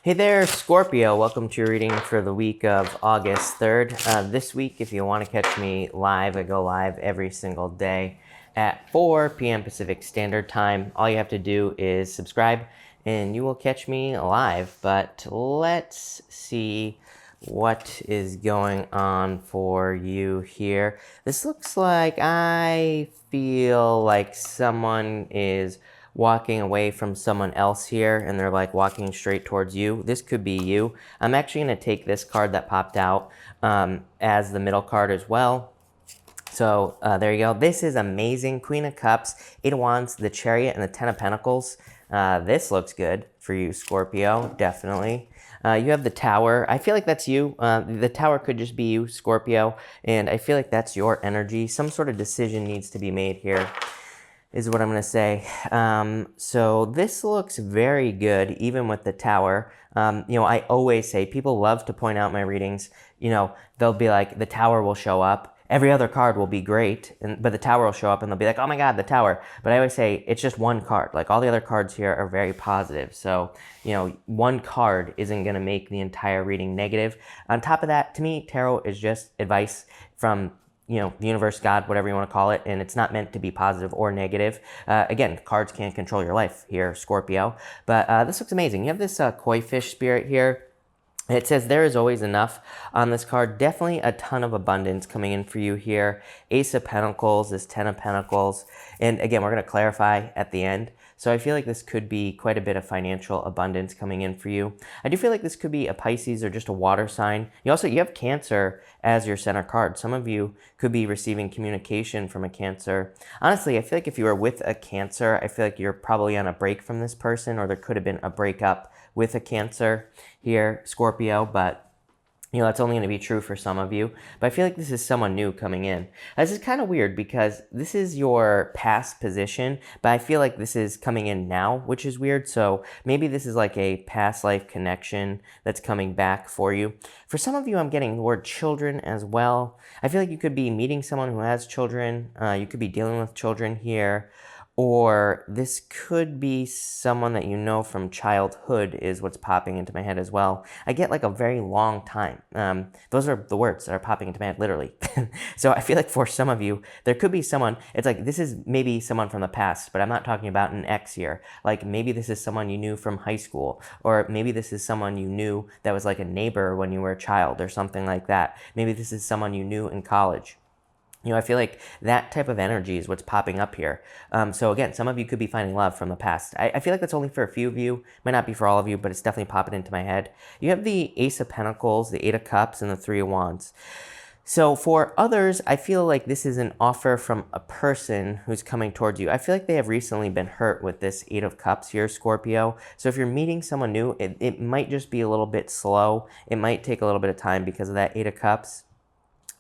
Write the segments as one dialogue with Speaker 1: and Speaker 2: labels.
Speaker 1: Hey there, Scorpio. Welcome to your reading for the week of August 3rd. This week, if you want to catch me live, I go live every single day at 4 p.m. Pacific Standard Time. All you have to do is subscribe and you will catch me live. But let's see what is going on for you here. This looks like I feel like someone is walking away from someone else here and they're like walking straight towards you. This could be you. I'm actually going to take this card that popped out as the middle card as well. So there you go. This is amazing. Queen of Cups, Eight of Wands, the Chariot, and the Ten of Pentacles. This looks good for you, Scorpio, definitely. You have the Tower. I feel like that's you. The Tower could just be you, Scorpio, and I feel like that's your energy. Some sort of decision needs to be made here, is what I'm going to say. So this looks very good, even with the Tower. I always say, people love to point out my readings. They'll be like, the Tower will show up. Every other card will be great, but the Tower will show up and they'll be like, oh my God, the Tower. But I always say, it's just one card. Like, all the other cards here are very positive. So, one card isn't going to make the entire reading negative. On top of that, to me, tarot is just advice from the universe, God, whatever you want to call it, and it's not meant to be positive or negative. Again, cards can't control your life here, Scorpio, but this looks amazing. You have this koi fish spirit here. It says there is always enough on this card. Definitely a ton of abundance coming in for you here. Ace of Pentacles, this Ten of Pentacles, and again, we're going to clarify at the end. So I feel like this could be quite a bit of financial abundance coming in for you. I do feel like this could be a Pisces or just a water sign. You have Cancer as your center card. Some of you could be receiving communication from a Cancer. Honestly, I feel like if you are with a Cancer, I feel like you're probably on a break from this person, or there could have been a breakup with a Cancer here, Scorpio, but that's only going to be true for some of you. But I feel like this is someone new coming in. This is kind of weird because this is your past position, but I feel like this is coming in now, which is weird. So maybe this is like a past life connection that's coming back for you. For some of you, I'm getting the word children as well. I feel like you could be meeting someone who has children. You could be dealing with children here. Or this could be someone that you know from childhood is what's popping into my head as well. I get like a very long time. Those are the words that are popping into my head, literally. So I feel like for some of you, there could be someone, it's like this is maybe someone from the past, but I'm not talking about an ex here. Like maybe this is someone you knew from high school, or maybe this is someone you knew that was like a neighbor when you were a child or something like that. Maybe this is someone you knew in college. I feel like that type of energy is what's popping up here. So again, some of you could be finding love from the past. I feel like that's only for a few of you. Might not be for all of you, but it's definitely popping into my head. You have the Ace of Pentacles, the Eight of Cups, and the Three of Wands. So for others, I feel like this is an offer from a person who's coming towards you. I feel like they have recently been hurt with this Eight of Cups here, Scorpio. So if you're meeting someone new, it might just be a little bit slow. It might take a little bit of time because of that Eight of Cups.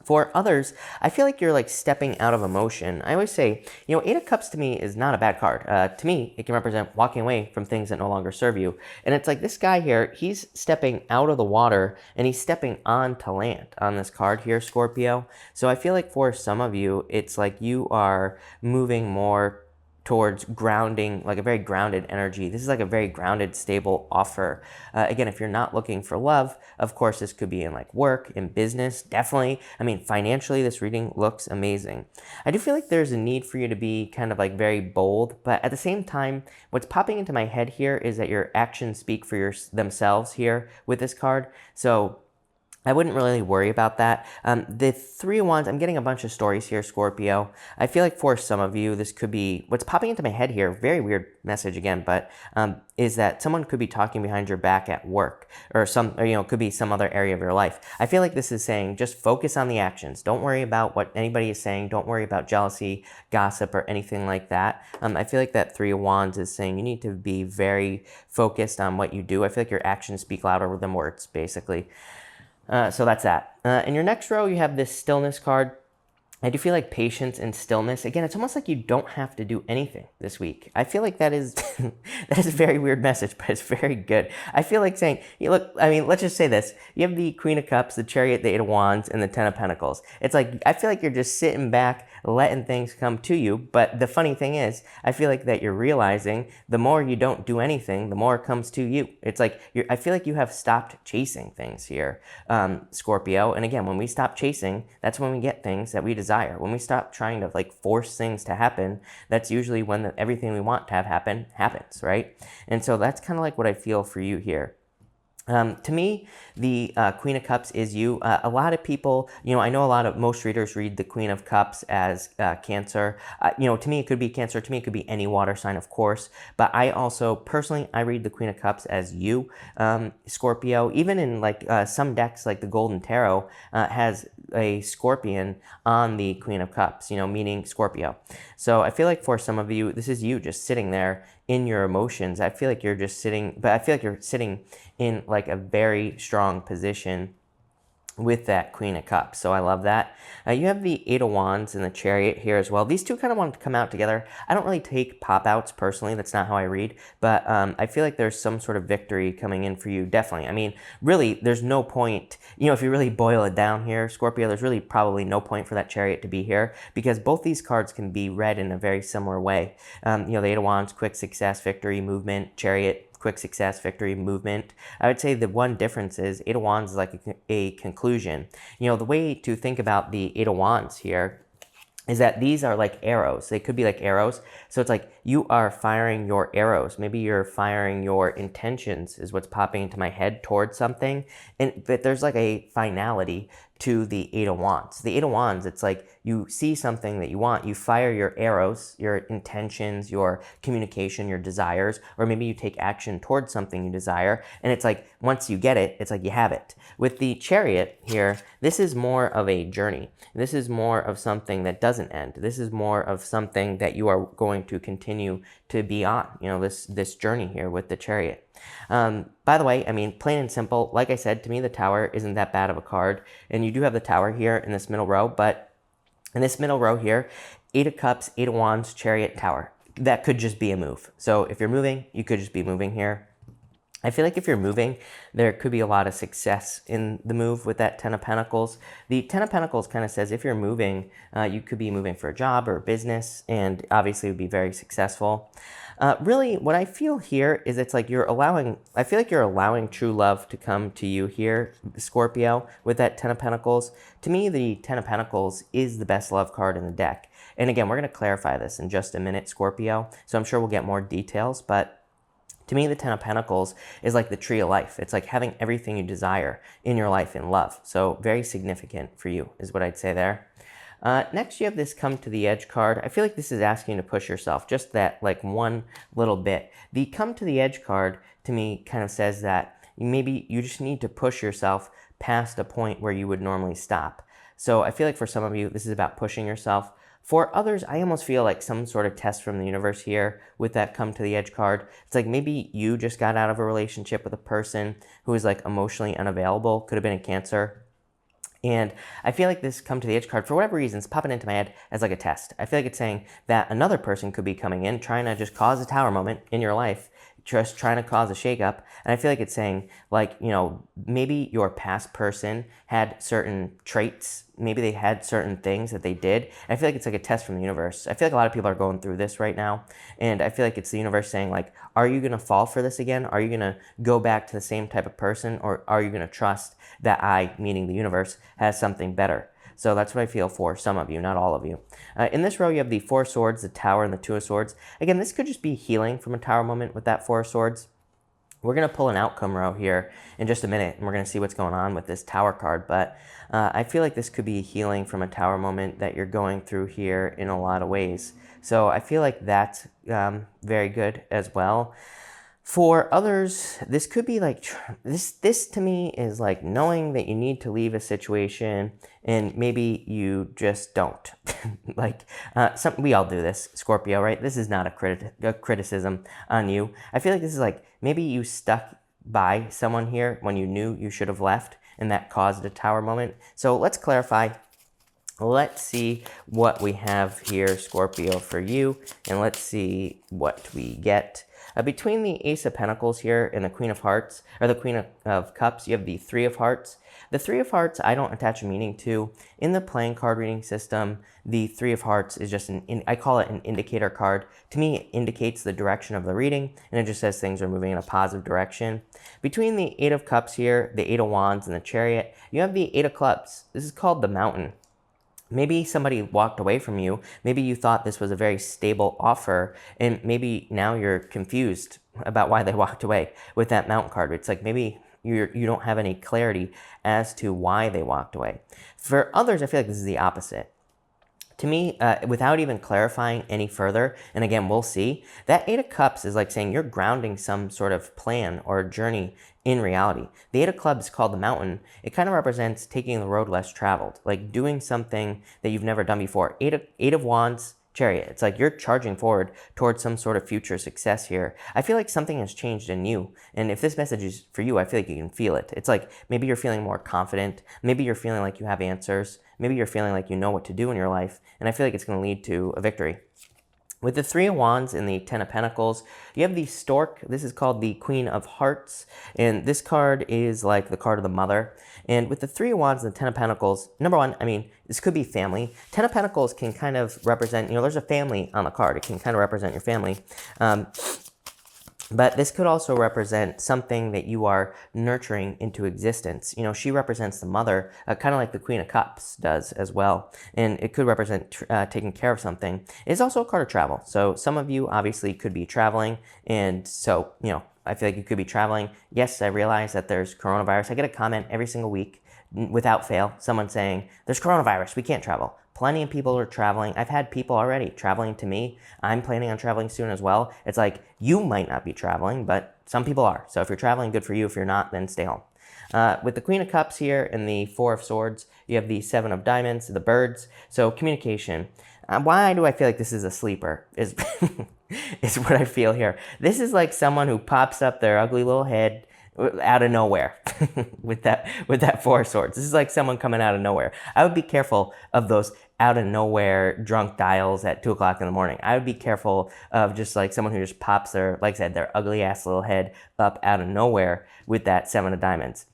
Speaker 1: For others, I feel like you're like stepping out of emotion. I always say, Eight of Cups to me is not a bad card. To me, it can represent walking away from things that no longer serve you. And it's like this guy here, he's stepping out of the water and he's stepping onto land on this card here, Scorpio. So I feel like for some of you, it's like you are moving more towards grounding, like a very grounded energy. This is like a very grounded, stable offer. Again, if you're not looking for love, of course, this could be in like work, in business, definitely. I mean, financially, this reading looks amazing. I do feel like there's a need for you to be kind of like very bold, but at the same time, what's popping into my head here is that your actions speak for themselves here with this card. So I wouldn't really worry about that. The Three of Wands, I'm getting a bunch of stories here, Scorpio. I feel like for some of you, this could be, what's popping into my head here, very weird message again, but is that someone could be talking behind your back at work, or could be some other area of your life. I feel like this is saying, just focus on the actions. Don't worry about what anybody is saying. Don't worry about jealousy, gossip, or anything like that. I feel like that Three of Wands is saying you need to be very focused on what you do. I feel like your actions speak louder than words, basically. So that's that. In your next row, you have this stillness card. I do feel like patience and stillness. Again, it's almost like you don't have to do anything this week. I feel like that is that is a very weird message, but it's very good. I feel like saying, look, I mean, let's just say this. You have the Queen of Cups, the Chariot, the Eight of Wands, and the Ten of Pentacles. It's like, I feel like you're just sitting back, letting things come to you. But the funny thing is, I feel like that you're realizing the more you don't do anything, the more it comes to you. It's like, I feel like you have stopped chasing things here, Scorpio. And again, when we stop chasing, that's when we get things that we desire. When we stop trying to like force things to happen, that's usually when everything we want to have happen happens, right? And so that's kind of like what I feel for you here. To me, the Queen of Cups is you. A lot of people, I know most readers read the Queen of Cups as Cancer. To me, it could be Cancer. To me, it could be any water sign, of course. But I also, personally, I read the Queen of Cups as you, Scorpio. Even in like some decks, like the Golden Tarot, has a scorpion on the Queen of Cups, meaning Scorpio. So I feel like for some of you, this is you just sitting there in your emotions. I feel like you're just sitting, but I feel like you're sitting in like a very strong position with that Queen of Cups. So I love that. You have the Eight of Wands and the Chariot here as well. These two kind of want to come out together. I don't really take pop-outs personally. That's not how I read. But I feel like there's some sort of victory coming in for you, definitely. I mean, really, there's no point, if you really boil it down here, Scorpio, there's really probably no point for that Chariot to be here because both these cards can be read in a very similar way. The Eight of Wands, quick success, victory, movement, Chariot, quick success, victory, movement. I would say the one difference is Eight of Wands is like a conclusion. The way to think about the Eight of Wands here is that these are like arrows. They could be like arrows. So it's like you are firing your arrows. Maybe you're firing your intentions is what's popping into my head towards something. But there's like a finality to the Eight of Wands. The Eight of Wands, it's like you see something that you want, you fire your arrows, your intentions, your communication, your desires, or maybe you take action towards something you desire, and it's like once you get it, it's like you have it. With the Chariot here, this is more of a journey. This is more of something that doesn't end. This is more of something that you are going to continue to be on, this journey here with the Chariot. By the way, I mean, plain and simple, like I said, to me, the Tower isn't that bad of a card. And you do have the Tower here in this middle row, but in this middle row here, Eight of Cups, Eight of Wands, Chariot, Tower. That could just be a move. So if you're moving, you could just be moving here. I feel like if you're moving, there could be a lot of success in the move with that Ten of Pentacles. The Ten of Pentacles kind of says if you're moving, you could be moving for a job or a business, and obviously would be very successful. Really, what I feel here is it's like I feel like you're allowing true love to come to you here, Scorpio, with that Ten of Pentacles. To me, the Ten of Pentacles is the best love card in the deck. And again, we're going to clarify this in just a minute, Scorpio, so I'm sure we'll get more details, but to me, the Ten of Pentacles is like the tree of life. It's like having everything you desire in your life in love. So very significant for you is what I'd say there. Next, you have this Come to the Edge card. I feel like this is asking you to push yourself, just that like one little bit. The Come to the Edge card to me kind of says that maybe you just need to push yourself past a point where you would normally stop. So I feel like for some of you, this is about pushing yourself. For others, I almost feel like some sort of test from the universe here with that Come to the Edge card. It's like maybe you just got out of a relationship with a person who is like emotionally unavailable, could have been a Cancer. And I feel like this Come to the Edge card, for whatever reason, is popping into my head as like a test. I feel like it's saying that another person could be coming in, trying to just cause a Tower moment in your life, just trying to cause a shakeup. And I feel like it's saying, like, maybe your past person had certain traits. Maybe they had certain things that they did. And I feel like it's like a test from the universe. I feel like a lot of people are going through this right now. And I feel like it's the universe saying, like, are you going to fall for this again? Are you going to go back to the same type of person? Or are you going to trust that I, meaning the universe, has something better? So that's what I feel for some of you, not all of you. In this row, you have the Four of Swords, the Tower, and the Two of Swords. Again, this could just be healing from a Tower moment with that Four of Swords. We're going to pull an outcome row here in just a minute, and we're going to see what's going on with this Tower card. But I feel like this could be healing from a Tower moment that you're going through here in a lot of ways. So I feel like that's very good as well. For others, this could be like, this to me is like knowing that you need to leave a situation and maybe you just don't. Like, we all do this, Scorpio, right? This is not a criticism on you. I feel like this is like, maybe you stuck by someone here when you knew you should have left and that caused a Tower moment. So let's clarify. Let's see what we have here, Scorpio, for you, and let's see what we get. Between the Ace of Pentacles here and the Queen of Hearts, or the Queen of Cups, you have the Three of Hearts. The Three of Hearts, I don't attach a meaning to. In the playing card reading system, the Three of Hearts is just I call it an indicator card. To me, it indicates the direction of the reading, and it just says things are moving in a positive direction. Between the Eight of Cups here, the Eight of Wands, and the Chariot, you have the Eight of Clubs. This is called the Mountain. Maybe somebody walked away from you. Maybe you thought this was a very stable offer, and maybe now you're confused about why they walked away with that Mountain card. It's like maybe you don't have any clarity as to why they walked away. For others, I feel like this is the opposite. To me, without even clarifying any further, and again, we'll see, that Eight of Cups is like saying you're grounding some sort of plan or journey in reality. The Eight of Clubs is called the Mountain. It kind of represents taking the road less traveled, like doing something that you've never done before. Eight of Wands, Chariot. It's like you're charging forward towards some sort of future success here. I feel like something has changed in you. And if this message is for you, I feel like you can feel it. It's like maybe you're feeling more confident. Maybe you're feeling like you have answers. Maybe you're feeling like you know what to do in your life. And I feel like it's going to lead to a victory. With the Three of Wands and the Ten of Pentacles, you have the Stork. This is called the Queen of Hearts. And this card is like the card of the mother. And with the Three of Wands and the Ten of Pentacles, number one, I mean, this could be family. Ten of Pentacles can kind of represent, there's a family on the card. It can kind of represent your family. But this could also represent something that you are nurturing into existence. She represents the mother, kind of like the Queen of Cups does as well. And it could represent taking care of something. It's also a card of travel. So some of you obviously could be traveling. And so, I feel like you could be traveling. Yes, I realize that there's coronavirus. I get a comment every single week without fail. Someone saying, there's coronavirus, we can't travel. Plenty of people are traveling. I've had people already traveling to me. I'm planning on traveling soon as well. It's like, you might not be traveling, but some people are. So if you're traveling, good for you. If you're not, then stay home. With the Queen of Cups here and the Four of Swords, you have the Seven of Diamonds, the birds. So communication. Why do I feel like this is a sleeper is, is what I feel here. This is like someone who pops up their ugly little head out of nowhere with that Four of Swords. This is like someone coming out of nowhere. I would be careful of those out of nowhere drunk dials at 2 o'clock in the morning. I would be careful of just like someone who just pops their, like I said, their ugly ass little head up out of nowhere with that Seven of Diamonds.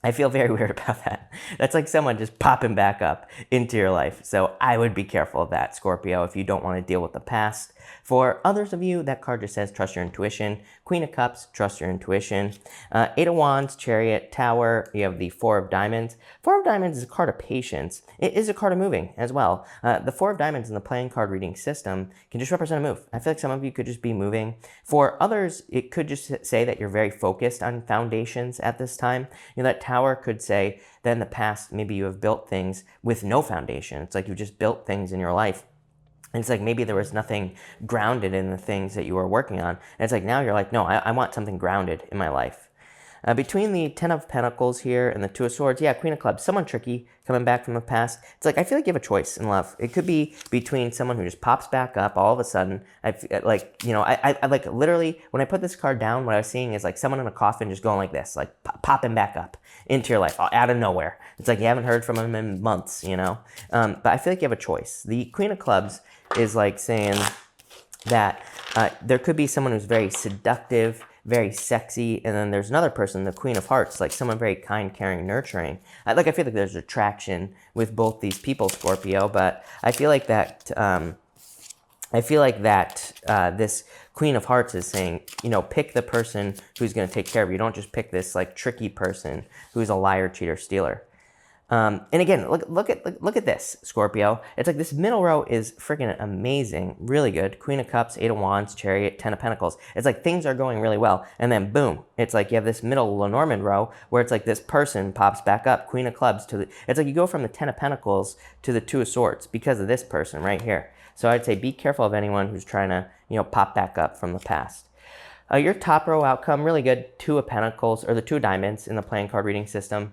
Speaker 1: I feel very weird about that. That's like someone just popping back up into your life. So I would be careful of that, Scorpio, if you don't want to deal with the past. For others of you, that card just says trust your intuition. Queen of Cups, trust your intuition. Eight of Wands, Chariot, Tower. You have the Four of Diamonds. Four of Diamonds is a card of patience. It is a card of moving as well. The Four of Diamonds in the playing card reading system can just represent a move. I feel like some of you could just be moving. For others, it could just say that you're very focused on foundations at this time. That Tower could say that in the past, maybe you have built things with no foundation. It's like you just built things in your life. And it's like maybe there was nothing grounded in the things that you were working on. And it's like now you're like, no, I want something grounded in my life. Between the Ten of Pentacles here and the Two of Swords, yeah, Queen of Clubs, someone tricky coming back from the past. It's like I feel like you have a choice in love. It could be between someone who just pops back up all of a sudden. I like literally when I put this card down, what I was seeing is like someone in a coffin just going like this, like popping back up into your life out of nowhere. It's like you haven't heard from them in months, But I feel like you have a choice. The Queen of Clubs is like saying that there could be someone who's very seductive, very sexy, and then there's another person, the Queen of Hearts, like someone very kind, caring, nurturing. I feel like there's attraction with both these people, Scorpio, but I feel like that this Queen of Hearts is saying, pick the person who's going to take care of you. Don't just pick this like tricky person who's a liar, cheater, stealer. And again, look at this, Scorpio. It's like this middle row is freaking amazing, really good. Queen of Cups, Eight of Wands, Chariot, Ten of Pentacles. It's like things are going really well. And then boom, it's like you have this middle Lenormand row where it's like this person pops back up, Queen of Clubs it's like you go from the Ten of Pentacles to the Two of Swords because of this person right here. So I'd say be careful of anyone who's trying to, pop back up from the past. Your top row outcome, really good. Two of Pentacles, or the Two of Diamonds in the playing card reading system.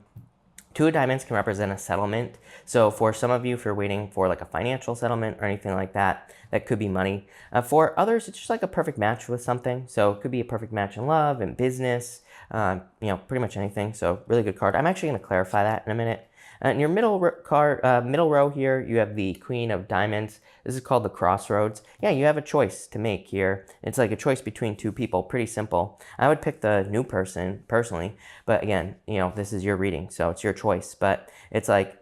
Speaker 1: Two of Diamonds can represent a settlement. So for some of you, if you're waiting for like a financial settlement or anything like that, that could be money. For others, it's just like a perfect match with something. So it could be a perfect match in love and business. pretty much anything. So really good card. I'm actually going to clarify that in a minute. In your middle row here, you have the Queen of Diamonds. This is called the Crossroads. Yeah, you have a choice to make here. It's like a choice between two people. Pretty simple. I would pick the new person personally, but again, this is your reading, so it's your choice. But it's like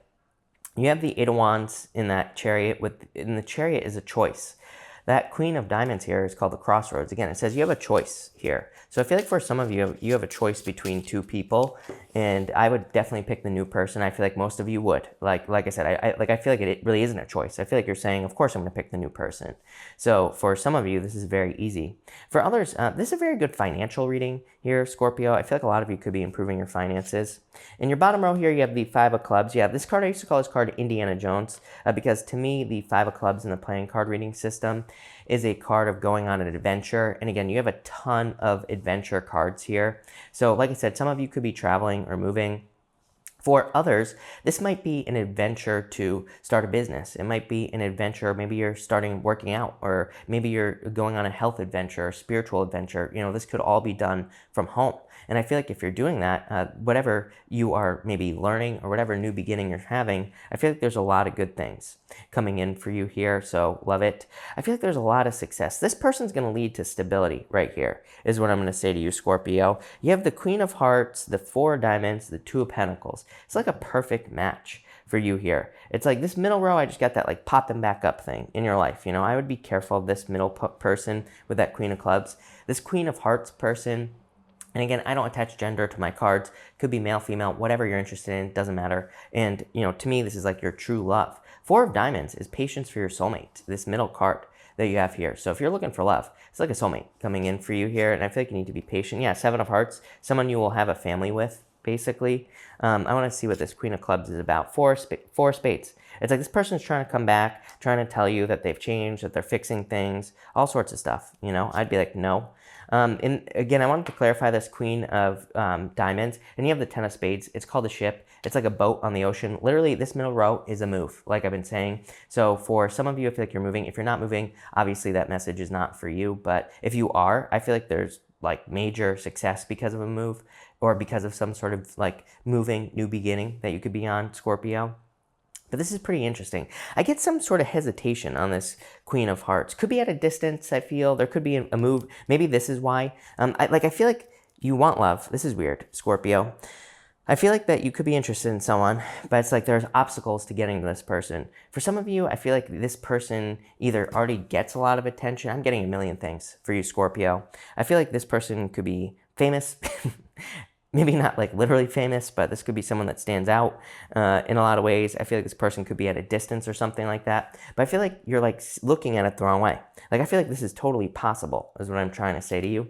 Speaker 1: you have the Eight of Wands in that Chariot. In the Chariot is a choice. That Queen of Diamonds here is called the Crossroads. Again, it says you have a choice here. So I feel like for some of you, you have a choice between two people, and I would definitely pick the new person. I feel like most of you would. Like I said, I feel like it really isn't a choice. I feel like you're saying, of course I'm going to pick the new person. So for some of you, this is very easy. For others, this is a very good financial reading here, Scorpio. I feel like a lot of you could be improving your finances. In your bottom row here, you have the Five of Clubs. Yeah, this card, I used to call this card Indiana Jones because to me, the Five of Clubs in the playing card reading system is a card of going on an adventure. And again, you have a ton of adventure cards here. So like I said, some of you could be traveling or moving. For others, this might be an adventure to start a business. It might be an adventure, maybe you're starting working out, or maybe you're going on a health adventure, or spiritual adventure. This could all be done from home. And I feel like if you're doing that, whatever you are maybe learning or whatever new beginning you're having, I feel like there's a lot of good things coming in for you here, so love it. I feel like there's a lot of success. This person's going to lead to stability right here, is what I'm going to say to you, Scorpio. You have the Queen of Hearts, the Four of Diamonds, the Two of Pentacles. It's like a perfect match for you here. It's like this middle row, I just got that like popping back up thing in your life. I would be careful of this middle person with that Queen of Clubs. This Queen of Hearts person, and again, I don't attach gender to my cards. Could be male, female, whatever you're interested in, doesn't matter. And, to me, this is like your true love. Four of Diamonds is patience for your soulmate, this middle card that you have here. So if you're looking for love, it's like a soulmate coming in for you here, and I feel like you need to be patient. Yeah, Seven of Hearts, someone you will have a family with, basically. I want to see what this Queen of Clubs is about. Four spades. It's like this person's trying to come back, trying to tell you that they've changed, that they're fixing things, all sorts of stuff. I'd be like, no. And again, I wanted to clarify this Queen of Diamonds, and you have the Ten of Spades. It's called a ship. It's like a boat on the ocean. Literally, this middle row is a move, like I've been saying. So for some of you, I feel like you're moving. If you're not moving, obviously that message is not for you. But if you are, I feel like there's like major success because of a move or because of some sort of like moving new beginning that you could be on, Scorpio. But this is pretty interesting. I get some sort of hesitation on this Queen of Hearts. Could be at a distance, I feel. There could be a move. Maybe this is why. I feel like you want love. This is weird, Scorpio. I feel like that you could be interested in someone, but it's like there's obstacles to getting to this person. For some of you, I feel like this person either already gets a lot of attention. I'm getting a million things for you, Scorpio. I feel like this person could be famous. Maybe not like literally famous, but this could be someone that stands out in a lot of ways. I feel like this person could be at a distance or something like that. But I feel like you're like looking at it the wrong way. Like I feel like this is totally possible is what I'm trying to say to you.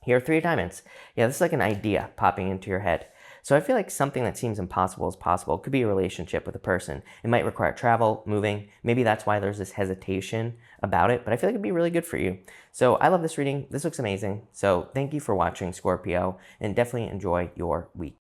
Speaker 1: Here, Three of Diamonds. Yeah, this is like an idea popping into your head. So I feel like something that seems impossible is possible. It could be a relationship with a person. It might require travel, moving. Maybe that's why there's this hesitation about it, but I feel like it'd be really good for you. So I love this reading. This looks amazing. So thank you for watching, Scorpio, and definitely enjoy your week.